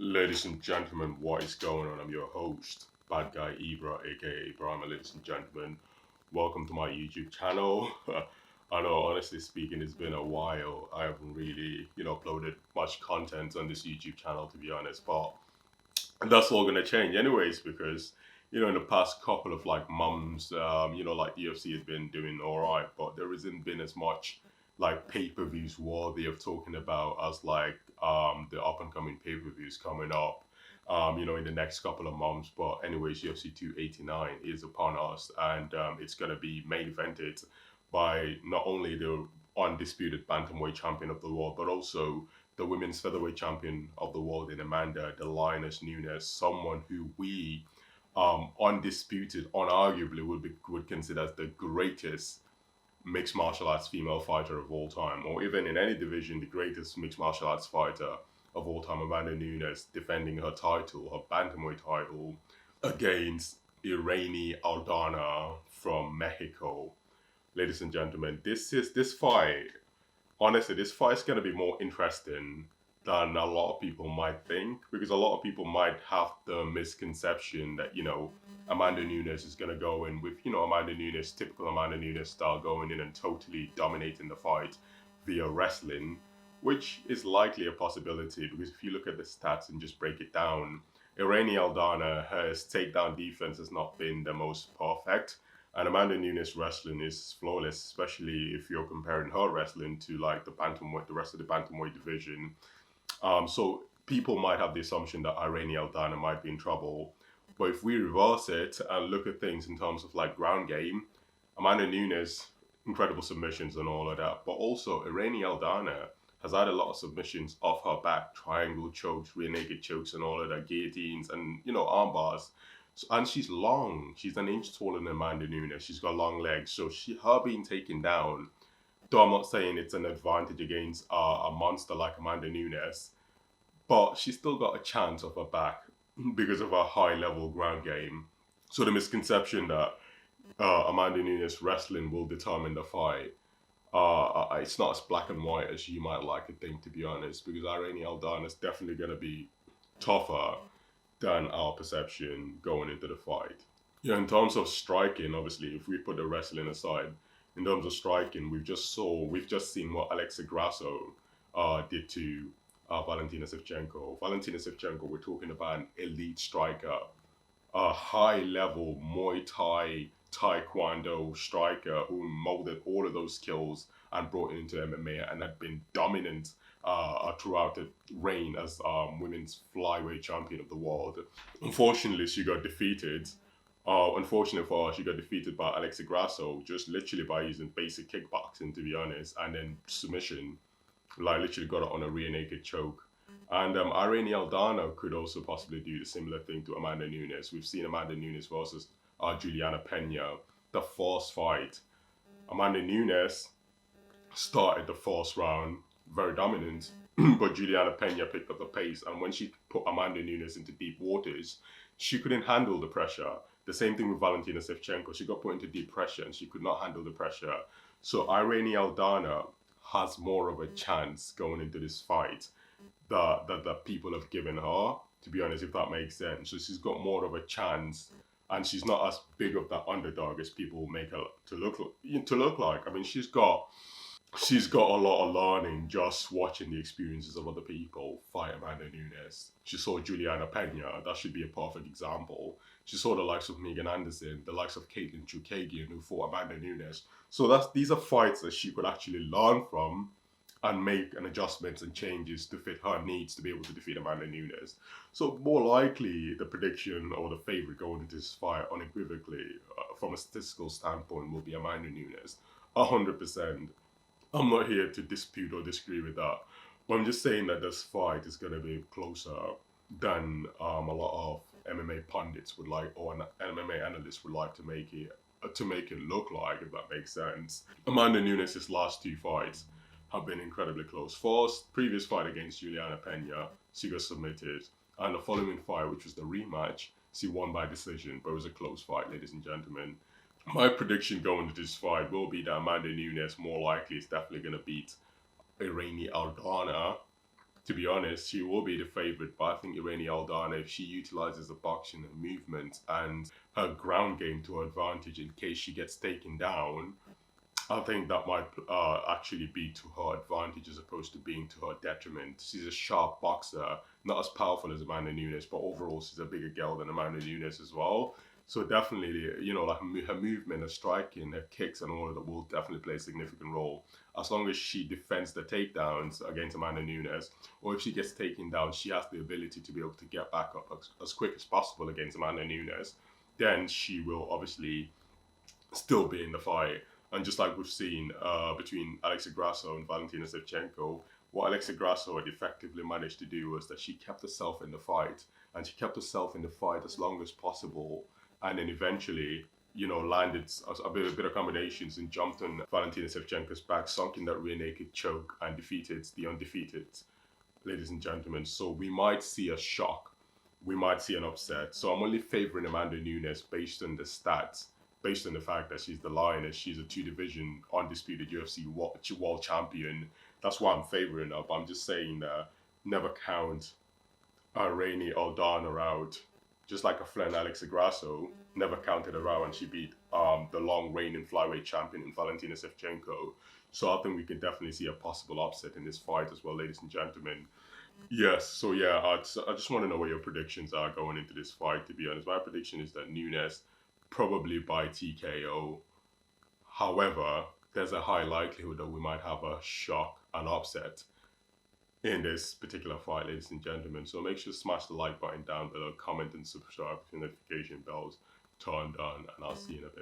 Ladies and gentlemen, what is going on? I'm your host, Bad Guy Ibra, aka Brahma. Ladies and gentlemen, welcome to my YouTube channel. I know, honestly speaking, it's been a while. I haven't really, uploaded much content on this YouTube channel, to be honest. But that's all gonna change, anyways, because in the past couple of like months, like the UFC has been doing all right, but there hasn't been as much like pay-per-views worthy of talking about as like the up-and-coming pay-per-views coming up in the next couple of months. But anyways, UFC 289 is upon us, and it's gonna be main evented by not only the undisputed bantamweight champion of the world, but also the women's featherweight champion of the world in Amanda, the Lioness Nunes, someone who we, undisputed, unarguably, would consider as the greatest mixed martial arts female fighter of all time, or even in any division, the greatest mixed martial arts fighter of all time. Amanda Nunes defending her title, her bantamweight title, against Irene Aldana from Mexico. Ladies and gentlemen, this fight. Honestly, this fight is going to be more interesting than a lot of people might think, because a lot of people might have the misconception that Amanda Nunes is going to go in with Amanda Nunes, typical Amanda Nunes style, going in and totally dominating the fight via wrestling, which is likely a possibility, because if you look at the stats and just break it down, Irene Aldana, her takedown defense has not been the most perfect. And Amanda Nunes' wrestling is flawless, especially if you're comparing her wrestling to like the rest of the bantamweight division. So people might have the assumption that Irene Aldana might be in trouble. But if we reverse it and look at things in terms of like ground game, Amanda Nunes, incredible submissions and all of that. But also Irene Aldana has had a lot of submissions off her back, triangle chokes, rear naked chokes and all of that, guillotines and, arm bars. So, and she's long. She's an inch taller than Amanda Nunes. She's got long legs. So her being taken down, though I'm not saying it's an advantage against a monster like Amanda Nunes, but she's still got a chance of her back because of her high level ground game. So the misconception that Amanda Nunes wrestling will determine the fight, it's not as black and white as you might like to think, to be honest, because Irene Aldana is definitely going to be tougher than our perception going into the fight. Yeah, in terms of striking, obviously, if we put the wrestling aside, in terms of striking, we've just seen what Alexa Grasso did to Valentina Shevchenko. Valentina Shevchenko, we're talking about an elite striker, a high level Muay Thai, Taekwondo striker who molded all of those skills and brought it into MMA and had been dominant throughout the reign as women's flyweight champion of the world. Unfortunately, she got defeated. Unfortunately for her, she got defeated by Alexa Grasso just literally by using basic kickboxing, to be honest, and then submission. Like literally got it on a rear naked choke. And Irene Aldana could also possibly do the similar thing to Amanda Nunes. We've seen Amanda Nunes versus Juliana Pena, the first fight. Amanda Nunes started the first round very dominant, but Juliana Pena picked up the pace. And when she put Amanda Nunes into deep waters, she couldn't handle the pressure. The same thing with Valentina Shevchenko. She got put into deep pressure and she could not handle the pressure. So Irene Aldana has more of a chance going into this fight that people have given her, to be honest, if that makes sense. So she's got more of a chance, and she's not as big of that underdog as people make her to look like. I mean, she's got a lot of learning just watching the experiences of other people fight Amanda Nunes. She saw Juliana Pena, that should be a perfect example. She saw the likes of Megan Anderson, the likes of Caitlin Chukagian, who fought Amanda Nunes. So these are fights that she could actually learn from and make an adjustments and changes to fit her needs to be able to defeat Amanda Nunes. So more likely, the prediction or the favorite going into this fight, unequivocally, from a statistical standpoint, will be Amanda Nunes, 100%. I'm not here to dispute or disagree with that, but I'm just saying that this fight is going to be closer than a lot of MMA pundits would like, or an MMA analyst would like to make it look like, if that makes sense. Amanda Nunes' last two fights have been incredibly close. First, previous fight against Juliana Pena, she got submitted, and the following fight, which was the rematch, she won by decision, but it was a close fight, ladies and gentlemen. My prediction going into this fight will be that Amanda Nunes more likely is definitely going to beat Irene Aldana, To be honest, she will be the favourite, but I think Irene Aldana, if she utilises the boxing and movement and her ground game to her advantage in case she gets taken down, I think that might actually be to her advantage as opposed to being to her detriment. She's a sharp boxer, not as powerful as Amanda Nunes, but overall she's a bigger girl than Amanda Nunes as well. So definitely, like her movement, her striking, her kicks, and all of that will definitely play a significant role. As long as she defends the takedowns against Amanda Nunes, or if she gets taken down, she has the ability to be able to get back up as quick as possible against Amanda Nunes. Then she will obviously still be in the fight. And just like we've seen between Alexa Grasso and Valentina Shevchenko, what Alexa Grasso had effectively managed to do was that she kept herself in the fight, and she kept herself in the fight as long as possible, and then eventually, landed a bit of combinations and jumped on Valentina Shevchenko's back, sunk in that rear naked choke, and defeated the undefeated, ladies and gentlemen. So we might see a shock. We might see an upset. So I'm only favoring Amanda Nunes based on the stats, based on the fact that she's the Lioness. She's a two-division undisputed UFC world champion. That's why I'm favoring her. But I'm just saying that never count Irene Aldana out. Just like a friend Alexa Grasso never counted her out, and she beat the long reigning flyweight champion in Valentina Shevchenko. So I think we can definitely see a possible upset in this fight as well, ladies and gentlemen. Yes, so yeah, I just want to know what your predictions are going into this fight, to be honest. My prediction is that Nunes probably by TKO. However, there's a high likelihood that we might have a shock, an upset in this particular fight, ladies and gentlemen. So make sure to smash the like button down below, comment and subscribe with your notification bells turned on, and I'll see you in a bit.